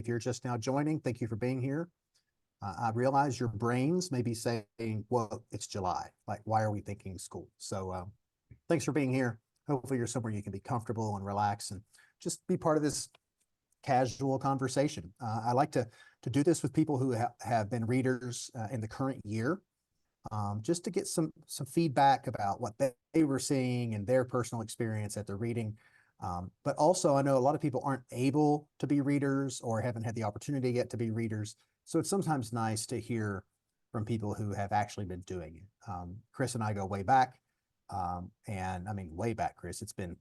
if you're just now joining, thank you for being here. I realize your brains may be saying, well, it's July. Like, why are we thinking school? So thanks for being here. Hopefully you're somewhere you can be comfortable and relax and just be part of this casual conversation. I like to do this with people who have been readers in the current year, just to get some feedback about what they were seeing and their personal experience at the reading. But also, I know a lot of people aren't able to be readers or haven't had the opportunity yet to be readers. So it's sometimes nice to hear from people who have actually been doing it. Chris and I go way back. And I mean, way back, Chris, it's been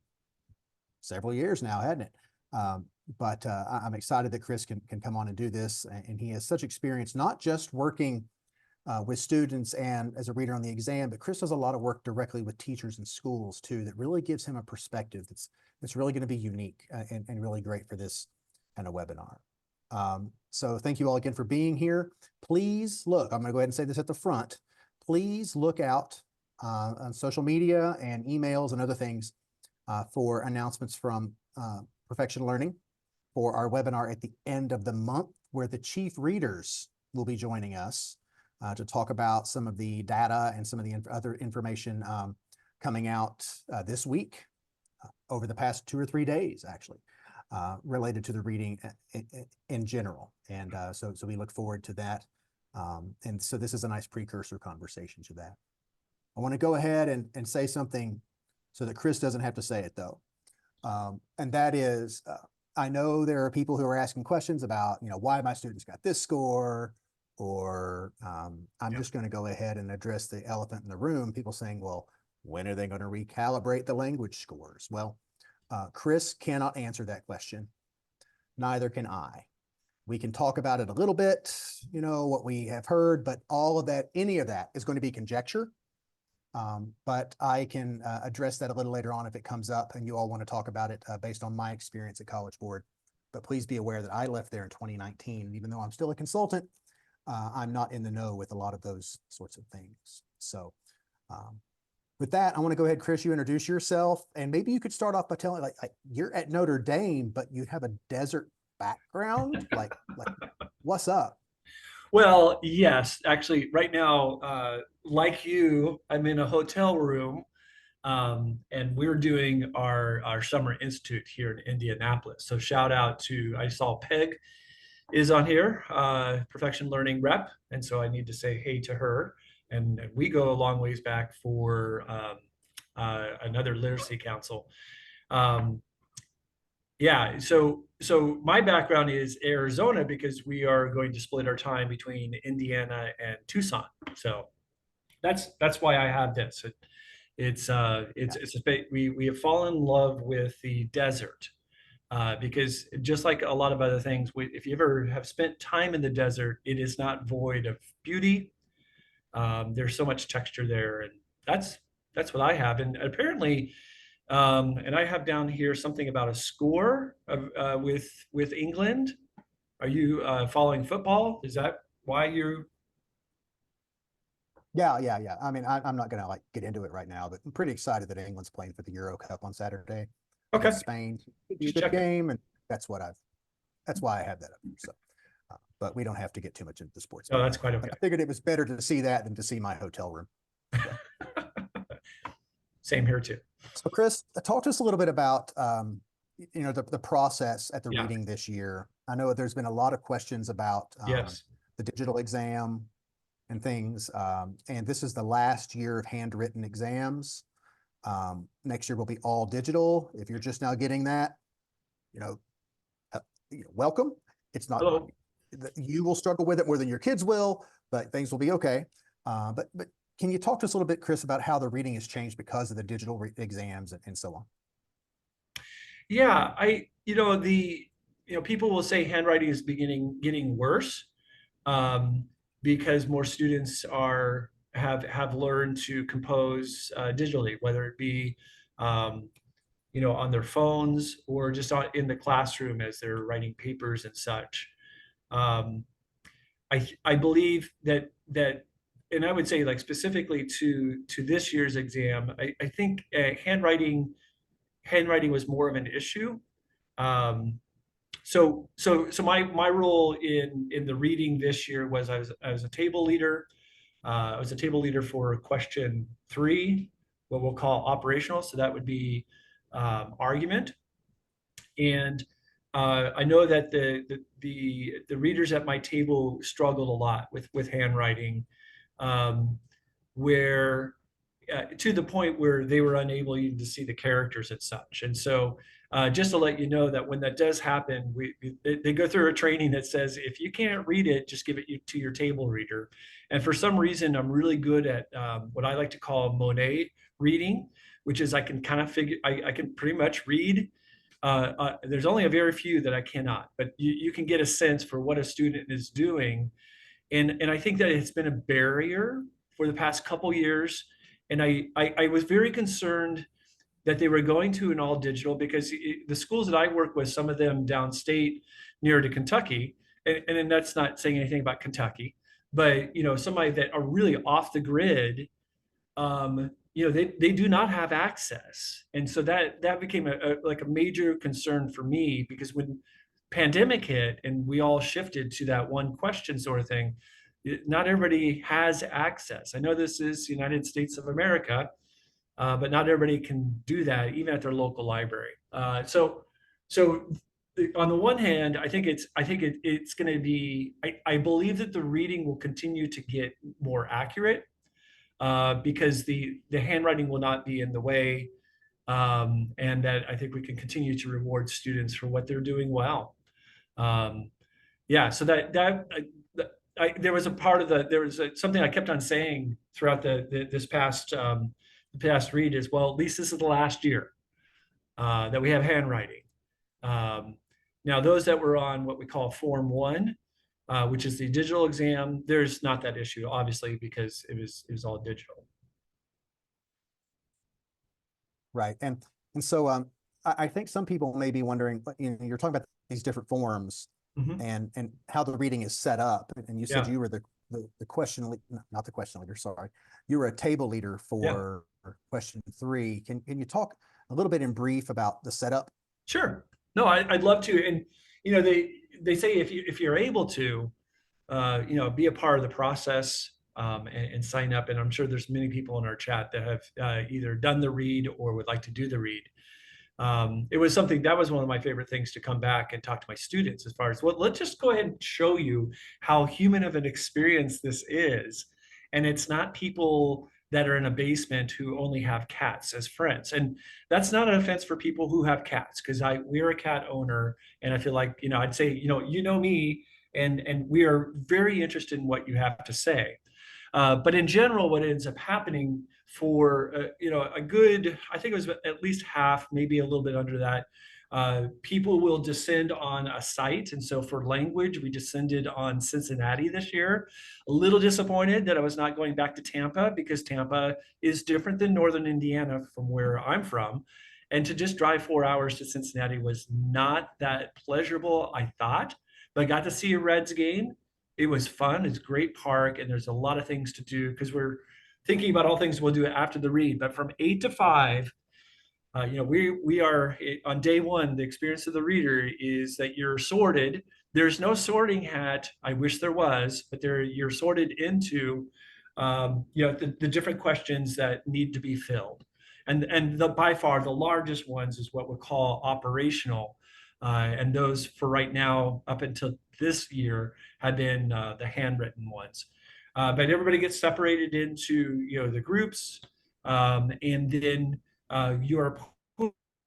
several years now, hasn't it? But I'm excited that Chris can come on and do this. And he has such experience, not just working with students and as a reader on the exam, but Chris does a lot of work directly with teachers and schools too, that really gives him a perspective that's really going to be unique and really great for this kind of webinar. So thank you all again for being here. Please look, I'm going to go ahead and say this at the front. Please look out on social media and emails and other things for announcements from Perfection Learning for our webinar at the end of the month, where the chief readers will be joining us to talk about some of the data and some of the other information coming out this week, over the past 2 or 3 days, actually, related to the reading in general. And so we look forward to that. And so this is a nice precursor conversation to that. I want to go ahead and say something so that Chris doesn't have to say it, though. And that is, I know there are people who are asking questions about, why my students got this score, or I'm just going to go ahead and address the elephant in the room. People saying, well, when are they going to recalibrate the language scores? Well, Chris cannot answer that question. Neither can I. We can talk about it a little bit, what we have heard, but all of that, any of that is going to be conjecture. But I can address that a little later on if it comes up and you all want to talk about it based on my experience at College Board. But please be aware that I left there in 2019. And even though I'm still a consultant, I'm not in the know with a lot of those sorts of things. So with that, I want to go ahead, Chris, you introduce yourself, and maybe you could start off by telling, like you're at Notre Dame, but you have a desert background. like what's up? Well, yes, actually, right now, like you, I'm in a hotel room, and we're doing our summer institute here in Indianapolis. So shout out to, I saw Peg is on here, Perfection Learning rep, and so I need to say hey to her. And we go a long ways back for another literacy council. Yeah, so my background is Arizona because we are going to split our time between Indiana and Tucson. So that's why I have this. We have fallen in love with the desert because just like a lot of other things, if you ever have spent time in the desert, it is not void of beauty. There's so much texture there, and that's what I have. And apparently, and I have down here something about a score of, with England. Are you following football? Is that why you? Yeah. I mean, I'm not going to get into it right now, but I'm pretty excited that England's playing for the Euro Cup on Saturday Okay, against Spain. It'll be a just good checking. game, and that's why I have that up here. So, but we don't have to get too much into the sports. Oh, that's quite But okay. I figured it was better to see that than to see my hotel room. So. Same here too. So Chris, talk to us a little bit about the process at the Yeah. reading this year. I know there's been a lot of questions about Yes. the digital exam and things, and this is the last year of handwritten exams. Next year will be all digital. If you're just now getting that, welcome. It's not. Hello. You will struggle with it more than your kids will, but things will be okay. But can you talk to us a little bit, Chris, about how the reading has changed because of the digital exams and so on? Yeah, people will say handwriting is getting worse, um, because more students have learned to compose digitally, whether it be on their phones or just in the classroom as they're writing papers and such. Um, I believe that, and I would say like specifically to this year's exam, I think handwriting was more of an issue. Um, So my role in the reading this year was I was a table leader. I was a table leader for question 3, what we'll call operational. So that would be argument. And I know that the readers at my table struggled a lot with handwriting, um, where to the point where they were unable even to see the characters and such. And so, just to let you know that when that does happen, they go through a training that says if you can't read it, just give it to your table reader. And for some reason, I'm really good at what I like to call Monet reading, which is I can kind of figure I can pretty much read. There's only a very few that I cannot, but you can get a sense for what a student is doing. And I think that it's been a barrier for the past couple years. And I was very concerned that they were going to an all digital because the schools that I work with, some of them downstate near to Kentucky, and that's not saying anything about Kentucky, but somebody that are really off the grid, they do not have access. And so that became like a major concern for me, because when pandemic hit and we all shifted to that one question sort of thing, not everybody has access. I know this is the United States of America, but not everybody can do that, even at their local library. So on the one hand, it's going to be. I believe that the reading will continue to get more accurate, because the handwriting will not be in the way, and that I think we can continue to reward students for what they're doing well. Yeah, so there was a part of something I kept on saying throughout this past read is, well, at least this is the last year that we have handwriting. Now, those that were on what we call Form 1, which is the digital exam, there's not that issue, obviously, because it was all digital. Right. And so I think some people may be wondering, you're talking about these different forms Mhm. and how the reading is set up. And you said Yeah. you were the question, not the question leader, sorry. You were a table leader for question 3. Can you talk a little bit in brief about the setup? Sure. No, I'd love to. And they say if you're able to, be a part of the process, and sign up. And I'm sure there's many people in our chat that have either done the read or would like to do the read. It was something that was one of my favorite things to come back and talk to my students as far as, well, let's just go ahead and show you how human of an experience this is. And it's not people that are in a basement who only have cats as friends. And that's not an offense for people who have cats, because we're a cat owner, and I feel like, I'd say, me, and we are very interested in what you have to say. But in general, what ends up happening for a good, I think it was at least half, maybe a little bit under that, people will descend on a site. And so for language, we descended on Cincinnati this year. A little disappointed that I was not going back to Tampa, because Tampa is different than Northern Indiana from where I'm from. And to just drive 4 hours to Cincinnati was not that pleasurable, I thought. But I got to see a Reds game. It was fun. It's a great park, and there's a lot of things to do, because we're thinking about all things we'll do after the read. But from 8 to 5, we are on day 1. The experience of the reader is that you're sorted. There's no sorting hat. I wish there was, but you're sorted into the different questions that need to be filled. And by far the largest ones is what we call operational. And those for right now, up until this year, have been the handwritten ones. But everybody gets separated into the groups, and then you are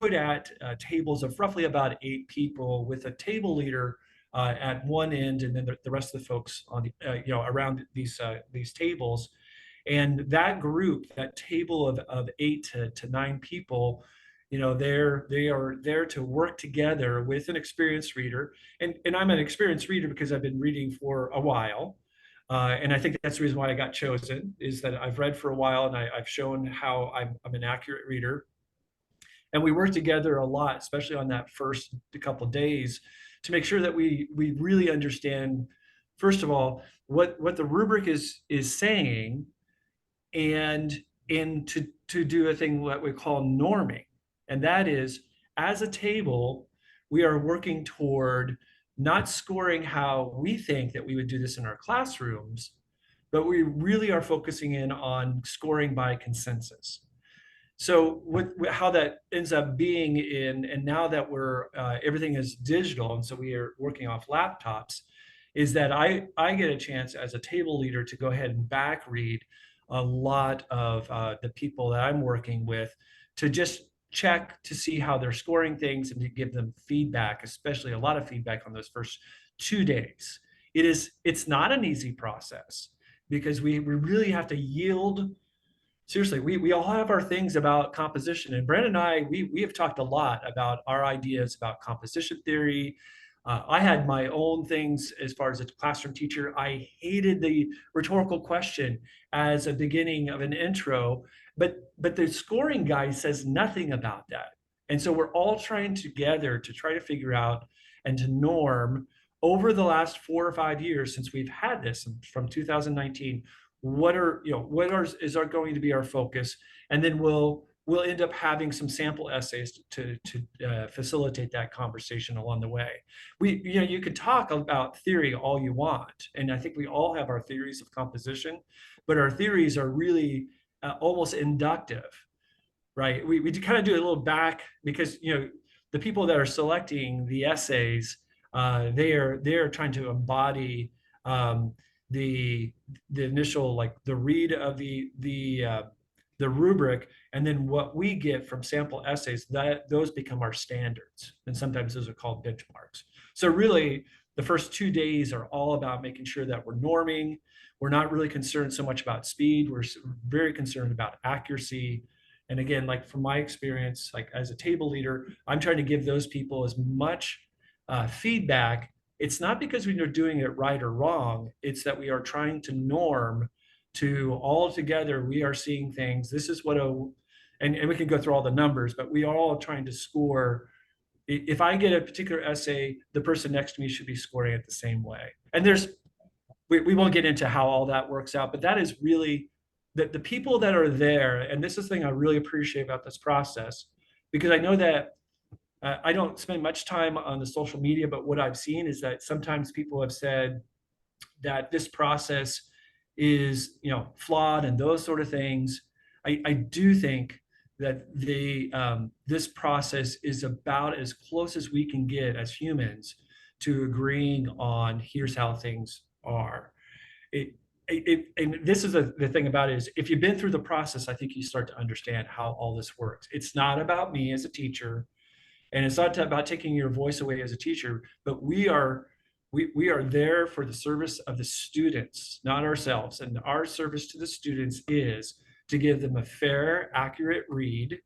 put at tables of roughly about 8 people, with a table leader at one end, and then the rest of the folks on around these tables. And that group, that table of 8 to 9 people, they are there to work together with an experienced reader. And I'm an experienced reader because I've been reading for a while. And I think that's the reason why I got chosen, is that I've read for a while, and I've shown how I'm an accurate reader. And we worked together a lot, especially on that first couple of days, to make sure that we really understand, first of all, what the rubric is saying, and to do a thing what we call norming. And that is, as a table, we are working toward not scoring how we think that we would do this in our classrooms, but we really are focusing in on scoring by consensus. So how that ends up being in, and now that we're everything is digital, and so we are working off laptops, is that I get a chance as a table leader to go ahead and back read a lot of the people that I'm working with to just check to see how they're scoring things and to give them feedback, especially a lot of feedback on those first 2 days. It's not an easy process because we really have to yield. Seriously, we all have our things about composition, and Brandon and I, we have talked a lot about our ideas about composition theory. I had my own things as far as a classroom teacher. I hated the rhetorical question as a beginning of an intro, but the scoring guide says nothing about that. And so we're all trying together to try to figure out and to norm over the last 4 or 5 years since we've had this from 2019. What is our going to be our focus, and then we'll end up having some sample essays to facilitate that conversation along the way. You could talk about theory all you want, and I think we all have our theories of composition, but our theories are really almost inductive, right? We kind of do a little back because the people that are selecting the essays, they are trying to embody the initial, like the read of the rubric, and then what we get from sample essays, that those become our standards, and sometimes those are called benchmarks. So really the first 2 days are all about making sure that we're norming. We're not really concerned so much about speed. We're very concerned about accuracy. And again, like from my experience, like as a table leader, I'm trying to give those people as much feedback. It's not because we are doing it right or wrong. It's that we are trying to norm to all together. We are seeing things. This is what and we can go through all the numbers, but we are all trying to score. If I get a particular essay, the person next to me should be scoring it the same way. And we won't get into how all that works out, but that is really the people that are there. And this is the thing I really appreciate about this process, because I know that I don't spend much time on the social media, but what I've seen is that sometimes people have said that this process is, flawed and those sort of things. I do think that this process is about as close as we can get as humans to agreeing on here's how things are. And this is the thing about it is, if you've been through the process, I think you start to understand how all this works. It's not about me as a teacher, and it's not about taking your voice away as a teacher, but we are there for the service of the students, not ourselves. And our service to the students is to give them a fair, accurate read.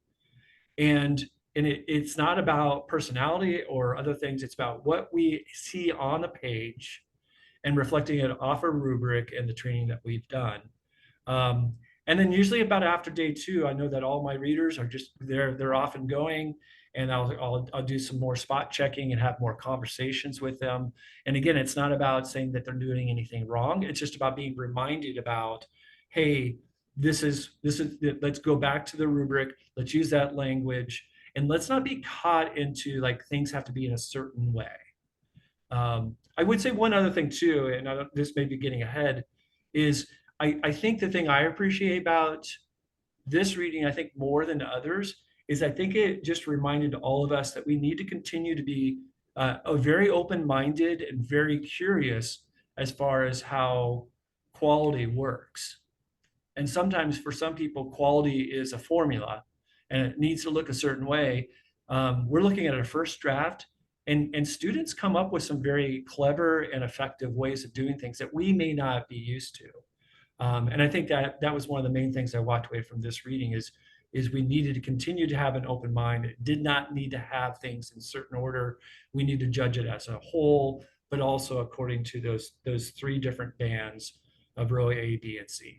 And it's not about personality or other things. It's about what we see on the page and reflecting it off a rubric and the training that we've done. And then usually about after day 2, I know that all my readers are just they're off and going, and I'll do some more spot checking and have more conversations with them. And again, it's not about saying that they're doing anything wrong. It's just about being reminded about, hey, this is let's go back to the rubric. Let's use that language, and let's not be caught into like things have to be in a certain way. I would say one other thing too, and this may be getting ahead, is I think the thing I appreciate about this reading, I think more than others, is I think it just reminded all of us that we need to continue to be a very open-minded and very curious as far as how quality works. And sometimes for some people, quality is a formula and it needs to look a certain way. We're looking at a first draft, and students come up with some very clever and effective ways of doing things that we may not be used to. And I think that was one of the main things I walked away from this reading is we needed to continue to have an open mind. It did not need to have things in certain order. We need to judge it as a whole, but also according to those 3 different bands of row A, B, and C.